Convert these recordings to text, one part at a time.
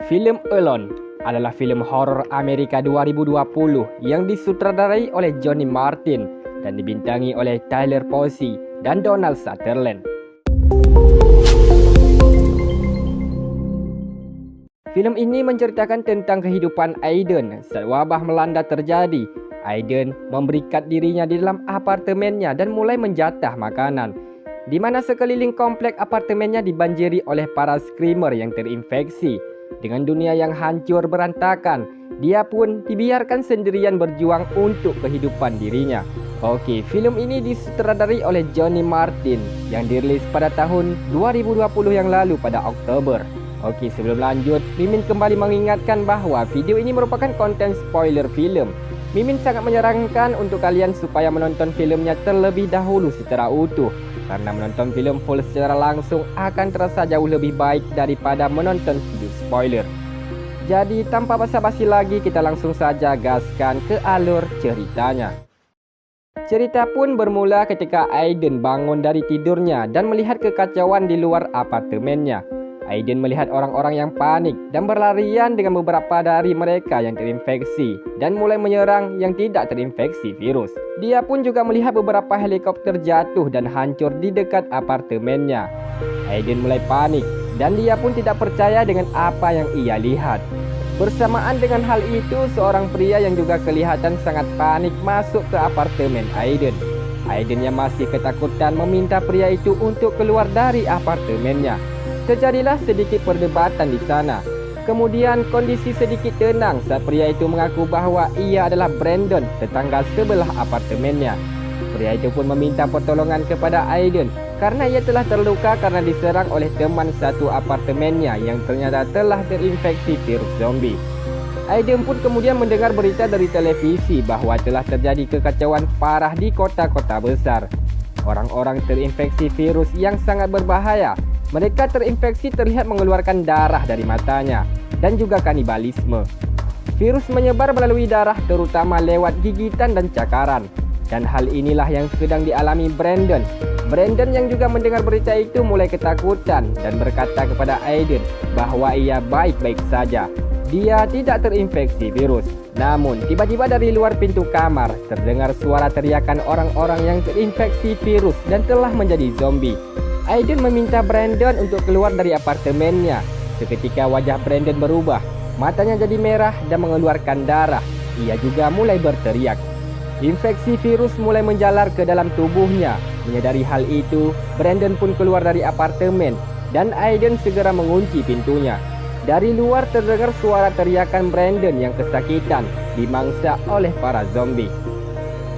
Filem Alone adalah filem horor Amerika 2020 yang disutradarai oleh Johnny Martin dan dibintangi oleh Tyler Posey dan Donald Sutherland. Filem ini menceritakan tentang kehidupan Aiden saat wabah melanda terjadi. Aiden memberikat dirinya di dalam apartemennya dan mulai menjatah makanan, di mana sekeliling komplek apartemennya dibanjiri oleh para screamer yang terinfeksi. Dengan dunia yang hancur berantakan, dia pun dibiarkan sendirian berjuang untuk kehidupan dirinya. Oke, film ini disutradarai oleh Johnny Martin yang dirilis pada tahun 2020 yang lalu pada Oktober. Oke, sebelum lanjut, Mimin kembali mengingatkan bahwa video ini merupakan konten spoiler film. Mimin sangat menyarankan untuk kalian supaya menonton filmnya terlebih dahulu secara utuh, karena menonton film full secara langsung akan terasa jauh lebih baik daripada menonton video spoiler. Jadi tanpa basa-basi lagi, kita langsung saja gaskan ke alur ceritanya. Cerita pun bermula ketika Aiden bangun dari tidurnya dan melihat kekacauan di luar apartemennya. Aiden melihat orang-orang yang panik dan berlarian dengan beberapa dari mereka yang terinfeksi dan mulai menyerang yang tidak terinfeksi virus. Dia pun juga melihat beberapa helikopter jatuh dan hancur di dekat apartemennya. Aiden mulai panik dan dia pun tidak percaya dengan apa yang ia lihat. Bersamaan dengan hal itu, seorang pria yang juga kelihatan sangat panik masuk ke apartemen Aiden. Aiden yang masih ketakutan meminta pria itu untuk keluar dari apartemennya. Terjadilah sedikit perdebatan di sana. Kemudian kondisi sedikit tenang saat pria itu mengaku bahwa ia adalah Brandon, tetangga sebelah apartemennya. Pria itu pun meminta pertolongan kepada Aiden karena ia telah terluka karena diserang oleh teman satu apartemennya yang ternyata telah terinfeksi virus zombie. Aiden pun kemudian mendengar berita dari televisi bahwa telah terjadi kekacauan parah di kota-kota besar. Orang-orang terinfeksi virus yang sangat berbahaya. Mereka terinfeksi terlihat mengeluarkan darah dari matanya dan juga kanibalisme. Virus menyebar melalui darah terutama lewat gigitan dan cakaran. Dan hal inilah yang sedang dialami Brandon. Brandon yang juga mendengar berita itu mulai ketakutan dan berkata kepada Aiden bahwa ia baik-baik saja. Dia tidak terinfeksi virus. Namun tiba-tiba dari luar pintu kamar terdengar suara teriakan orang-orang yang terinfeksi virus dan telah menjadi zombie. Aiden meminta Brandon untuk keluar dari apartemennya. Seketika wajah Brandon berubah, matanya jadi merah dan mengeluarkan darah. Ia juga mulai berteriak. Infeksi virus mulai menjalar ke dalam tubuhnya. Menyadari hal itu, Brandon pun keluar dari apartemen dan Aiden segera mengunci pintunya. Dari luar terdengar suara teriakan Brandon yang kesakitan dimangsa oleh para zombie.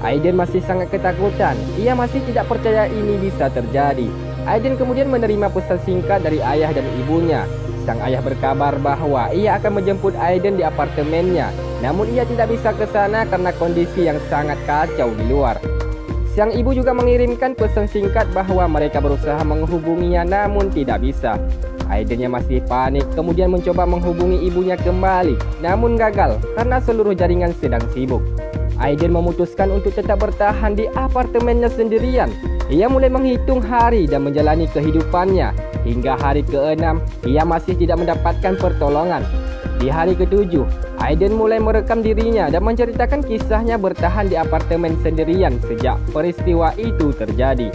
Aiden masih sangat ketakutan. Ia masih tidak percaya ini bisa terjadi. Aiden kemudian menerima pesan singkat dari ayah dan ibunya. Sang ayah berkabar bahwa ia akan menjemput Aiden di apartemennya. Namun ia tidak bisa ke sana karena kondisi yang sangat kacau di luar. Sang ibu juga mengirimkan pesan singkat bahwa mereka berusaha menghubunginya namun tidak bisa. Aiden yang masih panik kemudian mencoba menghubungi ibunya kembali, namun gagal karena seluruh jaringan sedang sibuk. Aiden memutuskan untuk tetap bertahan di apartemennya sendirian. Ia mulai menghitung hari dan menjalani kehidupannya. Hingga hari ke-6, ia masih tidak mendapatkan pertolongan. Di hari ke-7, Aiden mulai merekam dirinya dan menceritakan kisahnya bertahan di apartemen sendirian sejak peristiwa itu terjadi.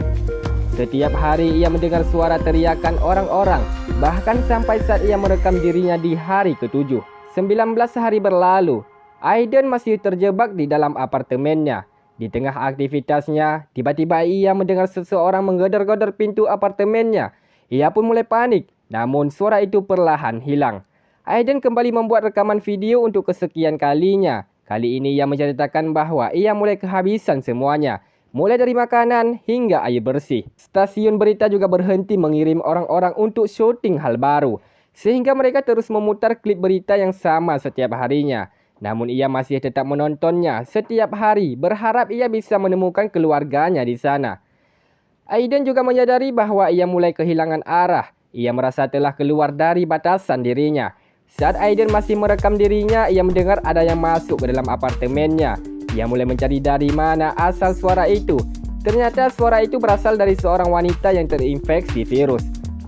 Setiap hari ia mendengar suara teriakan orang-orang, bahkan sampai saat ia merekam dirinya di hari ke-7. 19 hari berlalu, Aiden masih terjebak di dalam apartemennya. Di tengah aktivitasnya, tiba-tiba ia mendengar seseorang menggedor-gedor pintu apartemennya. Ia pun mulai panik, namun suara itu perlahan hilang. Aiden kembali membuat rekaman video untuk kesekian kalinya. Kali ini ia menceritakan bahwa ia mulai kehabisan semuanya, mulai dari makanan hingga air bersih. Stasiun berita juga berhenti mengirim orang-orang untuk syuting hal baru, sehingga mereka terus memutar klip berita yang sama setiap harinya. Namun ia masih tetap menontonnya setiap hari, berharap ia bisa menemukan keluarganya di sana. Aiden juga menyadari bahwa ia mulai kehilangan arah. Ia merasa telah keluar dari batasan dirinya. Saat Aiden masih merekam dirinya, ia mendengar ada yang masuk ke dalam apartemennya. Ia mulai mencari dari mana asal suara itu. Ternyata suara itu berasal dari seorang wanita yang terinfeksi virus.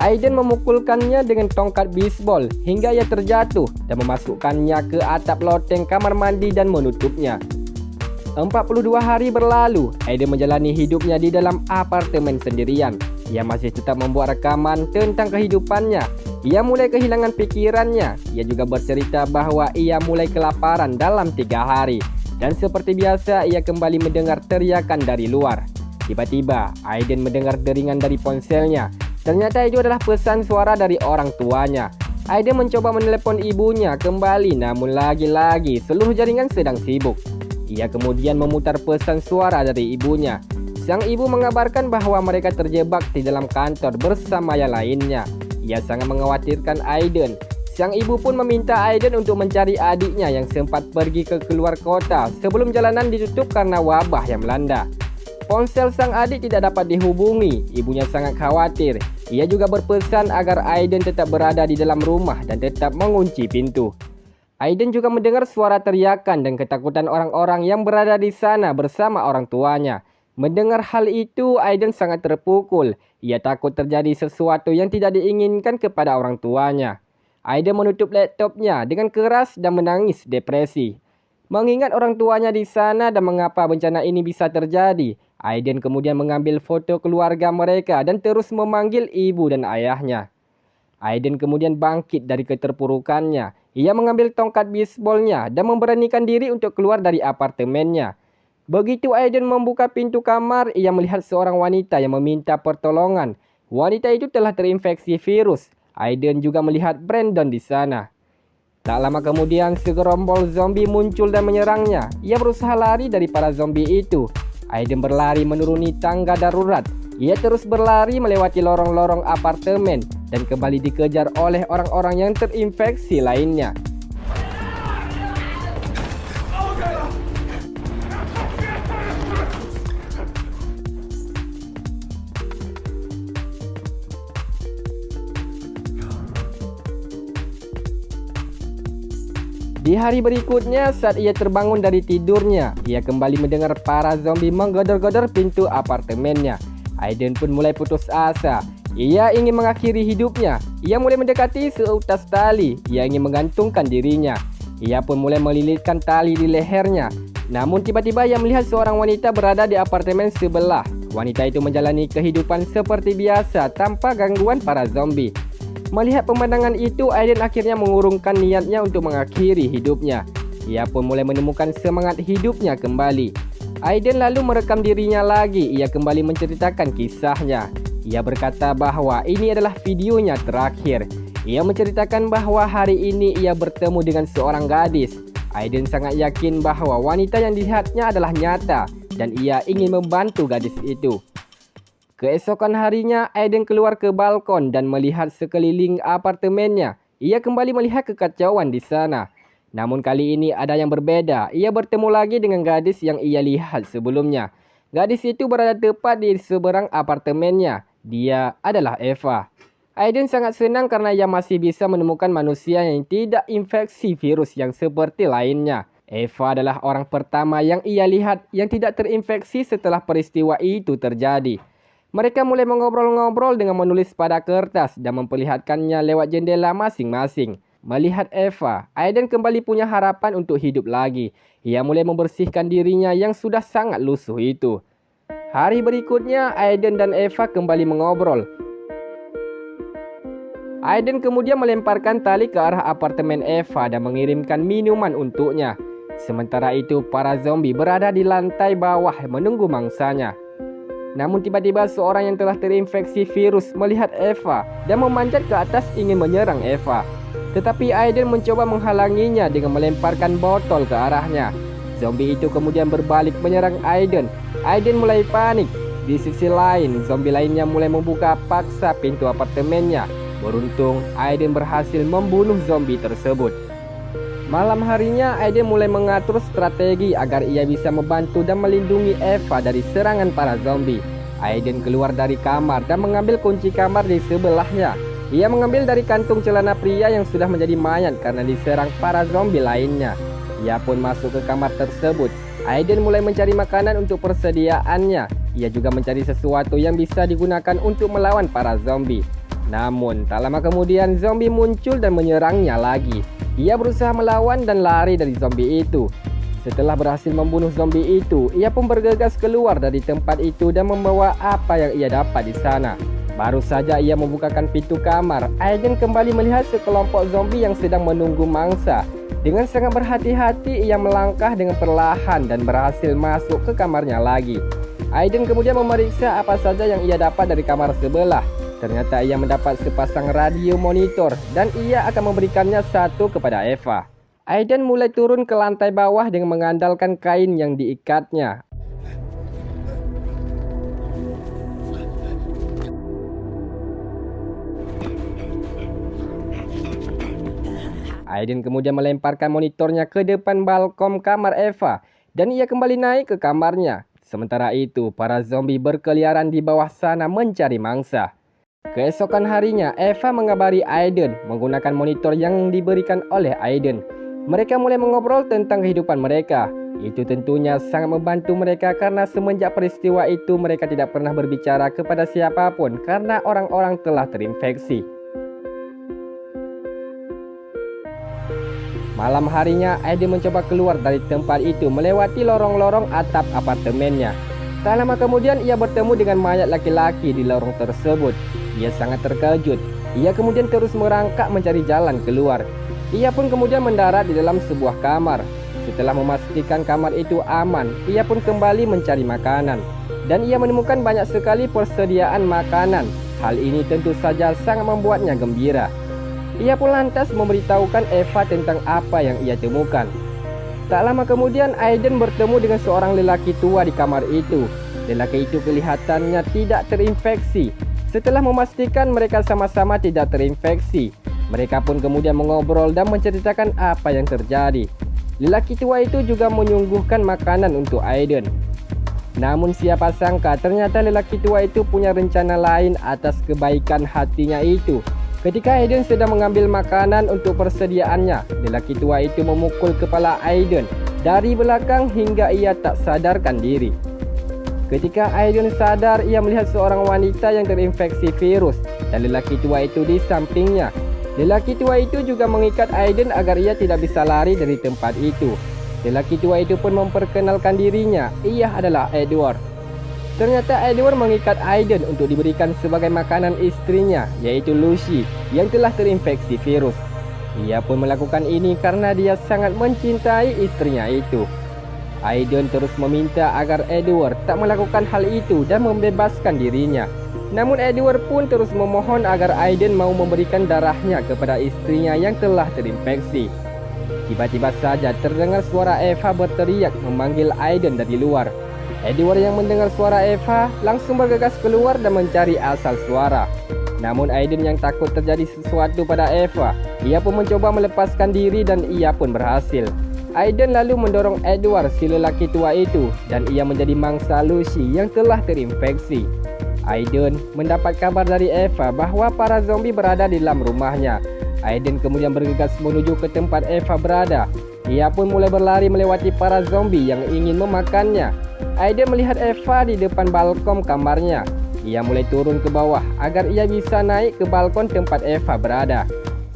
Aiden memukulkannya dengan tongkat bisbol hingga ia terjatuh dan memasukkannya ke atap loteng kamar mandi dan menutupnya. 42 hari berlalu, Aiden menjalani hidupnya di dalam apartemen sendirian. Ia masih tetap membuat rekaman tentang kehidupannya. Ia mulai kehilangan pikirannya. Ia juga bercerita bahwa ia mulai kelaparan dalam 3 hari. Dan seperti biasa, ia kembali mendengar teriakan dari luar. Tiba-tiba, Aiden mendengar deringan dari ponselnya. Ternyata itu adalah pesan suara dari orang tuanya. Aiden mencoba menelepon ibunya kembali, namun lagi-lagi seluruh jaringan sedang sibuk. Ia kemudian memutar pesan suara dari ibunya. Sang ibu mengabarkan bahwa mereka terjebak di dalam kantor bersama yang lainnya. Ia sangat mengkhawatirkan Aiden. Sang ibu pun meminta Aiden untuk mencari adiknya yang sempat pergi ke keluar kota sebelum jalanan ditutup karena wabah yang melanda. Ponsel sang adik tidak dapat dihubungi. Ibunya sangat khawatir. Ia juga berpesan agar Aiden tetap berada di dalam rumah dan tetap mengunci pintu. Aiden juga mendengar suara teriakan dan ketakutan orang-orang yang berada di sana bersama orang tuanya. Mendengar hal itu, Aiden sangat terpukul. Ia takut terjadi sesuatu yang tidak diinginkan kepada orang tuanya. Aiden menutup laptopnya dengan keras dan menangis depresi. Mengingat orang tuanya di sana dan mengapa bencana ini bisa terjadi, Aiden kemudian mengambil foto keluarga mereka dan terus memanggil ibu dan ayahnya. Aiden kemudian bangkit dari keterpurukannya. Ia mengambil tongkat bisbolnya dan memberanikan diri untuk keluar dari apartemennya. Begitu Aiden membuka pintu kamar, ia melihat seorang wanita yang meminta pertolongan. Wanita itu telah terinfeksi virus. Aiden juga melihat Brandon di sana. Tak lama kemudian, segerombol zombie muncul dan menyerangnya. Ia berusaha lari dari para zombie itu. Aiden berlari menuruni tangga darurat. Ia terus berlari melewati lorong-lorong apartemen dan kembali dikejar oleh orang-orang yang terinfeksi lainnya. Di hari berikutnya, saat ia terbangun dari tidurnya, ia kembali mendengar para zombie menggedor-gedor pintu apartemennya. Aiden pun mulai putus asa. Ia ingin mengakhiri hidupnya. Ia mulai mendekati seutas tali. Ia ingin menggantungkan dirinya. Ia pun mulai melilitkan tali di lehernya. Namun tiba-tiba ia melihat seorang wanita berada di apartemen sebelah. Wanita itu menjalani kehidupan seperti biasa tanpa gangguan para zombie. Melihat pemandangan itu, Aiden akhirnya mengurungkan niatnya untuk mengakhiri hidupnya. Ia pun mulai menemukan semangat hidupnya kembali. Aiden lalu merekam dirinya lagi. Ia kembali menceritakan kisahnya. Ia berkata bahwa ini adalah videonya terakhir. Ia menceritakan bahwa hari ini ia bertemu dengan seorang gadis. Aiden sangat yakin bahwa wanita yang dilihatnya adalah nyata dan ia ingin membantu gadis itu. Keesokan harinya, Aiden keluar ke balkon dan melihat sekeliling apartemennya. Ia kembali melihat kekacauan di sana. Namun kali ini ada yang berbeda. Ia bertemu lagi dengan gadis yang ia lihat sebelumnya. Gadis itu berada tepat di seberang apartemennya. Dia adalah Eva. Aiden sangat senang karena ia masih bisa menemukan manusia yang tidak infeksi virus yang seperti lainnya. Eva adalah orang pertama yang ia lihat yang tidak terinfeksi setelah peristiwa itu terjadi. Mereka mulai mengobrol-ngobrol dengan menulis pada kertas dan memperlihatkannya lewat jendela masing-masing. Melihat Eva, Aiden kembali punya harapan untuk hidup lagi. Ia mulai membersihkan dirinya yang sudah sangat lusuh itu. Hari berikutnya, Aiden dan Eva kembali mengobrol. Aiden kemudian melemparkan tali ke arah apartemen Eva dan mengirimkan minuman untuknya. Sementara itu, para zombie berada di lantai bawah menunggu mangsanya. Namun tiba-tiba seorang yang telah terinfeksi virus melihat Eva dan memanjat ke atas ingin menyerang Eva. Tetapi Aiden mencoba menghalanginya dengan melemparkan botol ke arahnya. Zombie itu kemudian berbalik menyerang Aiden. Aiden mulai panik. Di sisi lain, zombie lainnya mulai membuka paksa pintu apartemennya. Beruntung, Aiden berhasil membunuh zombie tersebut. Malam harinya, Aiden mulai mengatur strategi agar ia bisa membantu dan melindungi Eva dari serangan para zombie. Aiden keluar dari kamar dan mengambil kunci kamar di sebelahnya. Ia mengambil dari kantung celana pria yang sudah menjadi mayat karena diserang para zombie lainnya. Ia pun masuk ke kamar tersebut. Aiden mulai mencari makanan untuk persediaannya. Ia juga mencari sesuatu yang bisa digunakan untuk melawan para zombie. Namun, tak lama kemudian zombie muncul dan menyerangnya lagi. Ia berusaha melawan dan lari dari zombie itu. Setelah berhasil membunuh zombie itu, ia pun bergegas keluar dari tempat itu dan membawa apa yang ia dapat di sana. Baru saja ia membukakan pintu kamar, Aiden kembali melihat sekelompok zombie yang sedang menunggu mangsa. Dengan sangat berhati-hati, ia melangkah dengan perlahan dan berhasil masuk ke kamarnya lagi. Aiden kemudian memeriksa apa saja yang ia dapat dari kamar sebelah. Ternyata ia mendapat sepasang radio monitor dan ia akan memberikannya satu kepada Eva. Aiden mulai turun ke lantai bawah dengan mengandalkan kain yang diikatnya. Aiden kemudian melemparkan monitornya ke depan balkon kamar Eva dan ia kembali naik ke kamarnya. Sementara itu, para zombie berkeliaran di bawah sana mencari mangsa. Keesokan harinya, Eva mengabari Aiden menggunakan monitor yang diberikan oleh Aiden. Mereka mulai mengobrol tentang kehidupan mereka. Itu tentunya sangat membantu mereka karena semenjak peristiwa itu mereka tidak pernah berbicara kepada siapapun karena orang-orang telah terinfeksi. Malam harinya, Aiden mencoba keluar dari tempat itu melewati lorong-lorong atap apartemennya. Tak lama kemudian ia bertemu dengan mayat laki-laki di lorong tersebut. Ia sangat terkejut. Ia kemudian terus merangkak mencari jalan keluar. Ia pun kemudian mendarat di dalam sebuah kamar. Setelah memastikan kamar itu aman, ia pun kembali mencari makanan. Dan ia menemukan banyak sekali persediaan makanan. Hal ini tentu saja sangat membuatnya gembira. Ia pun lantas memberitahukan Eva tentang apa yang ia temukan. Tak lama kemudian Aiden bertemu dengan seorang lelaki tua di kamar itu. Lelaki itu kelihatannya tidak terinfeksi. Setelah memastikan mereka sama-sama tidak terinfeksi, mereka pun kemudian mengobrol dan menceritakan apa yang terjadi. Lelaki tua itu juga menyuguhkan makanan untuk Aiden. Namun siapa sangka ternyata lelaki tua itu punya rencana lain atas kebaikan hatinya itu. Ketika Aiden sedang mengambil makanan untuk persediaannya, lelaki tua itu memukul kepala Aiden dari belakang hingga ia tak sadarkan diri. Ketika Aiden sadar, ia melihat seorang wanita yang terinfeksi virus dan lelaki tua itu di sampingnya. Lelaki tua itu juga mengikat Aiden agar ia tidak bisa lari dari tempat itu. Lelaki tua itu pun memperkenalkan dirinya, ia adalah Edward. Ternyata Edward mengikat Aiden untuk diberikan sebagai makanan istrinya, yaitu Lucy, yang telah terinfeksi virus. Ia pun melakukan ini karena dia sangat mencintai istrinya itu. Aiden terus meminta agar Edward tak melakukan hal itu dan membebaskan dirinya. Namun Edward pun terus memohon agar Aiden mau memberikan darahnya kepada istrinya yang telah terinfeksi. Tiba-tiba saja terdengar suara Eva berteriak memanggil Aiden dari luar. Edward yang mendengar suara Eva langsung bergegas keluar dan mencari asal suara. Namun Aiden yang takut terjadi sesuatu pada Eva, ia pun mencoba melepaskan diri dan ia pun berhasil. Aiden lalu mendorong Edward si lelaki tua itu dan ia menjadi mangsa Lucy yang telah terinfeksi. Aiden mendapat kabar dari Eva bahwa para zombie berada di dalam rumahnya. Aiden kemudian bergegas menuju ke tempat Eva berada. Ia pun mulai berlari melewati para zombie yang ingin memakannya. Aiden melihat Eva di depan balkon kamarnya. Ia mulai turun ke bawah agar ia bisa naik ke balkon tempat Eva berada.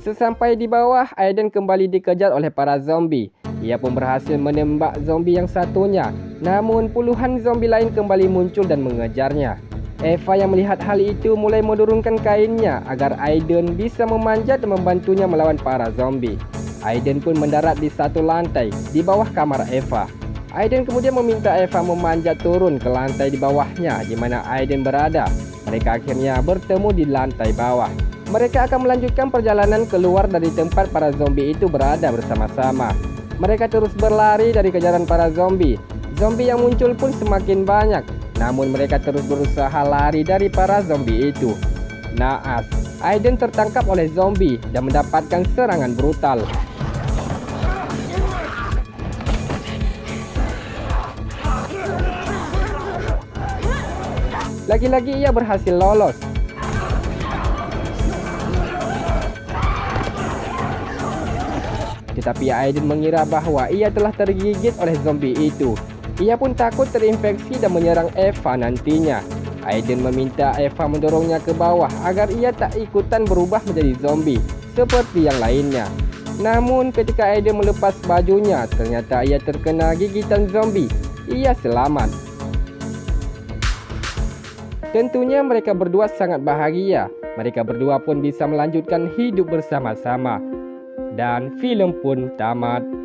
Sesampai di bawah, Aiden kembali dikejar oleh para zombie. Ia pun berhasil menembak zombie yang satunya. Namun puluhan zombie lain kembali muncul dan mengejarnya. Eva yang melihat hal itu mulai menurunkan kainnya agar Aiden bisa memanjat dan membantunya melawan para zombie. Aiden pun mendarat di satu lantai di bawah kamar Eva. Aiden kemudian meminta Eva memanjat turun ke lantai di bawahnya di mana Aiden berada. Mereka akhirnya bertemu di lantai bawah. Mereka akan melanjutkan perjalanan keluar dari tempat para zombie itu berada bersama-sama. Mereka terus berlari dari kejaran para zombie. Zombie yang muncul pun semakin banyak. Namun mereka terus berusaha lari dari para zombie itu. Naas, Aiden tertangkap oleh zombie dan mendapatkan serangan brutal. Lagi-lagi ia berhasil lolos. Tetapi Aiden mengira bahwa ia telah tergigit oleh zombie itu. Ia pun takut terinfeksi dan menyerang Eva nantinya. Aiden meminta Eva mendorongnya ke bawah agar ia tak ikutan berubah menjadi zombie seperti yang lainnya. Namun ketika Aiden melepas bajunya, ternyata ia terkena gigitan zombie. Ia selamat. Tentunya mereka berdua sangat bahagia. Mereka berdua pun bisa melanjutkan hidup bersama-sama. Dan filem pun tamat.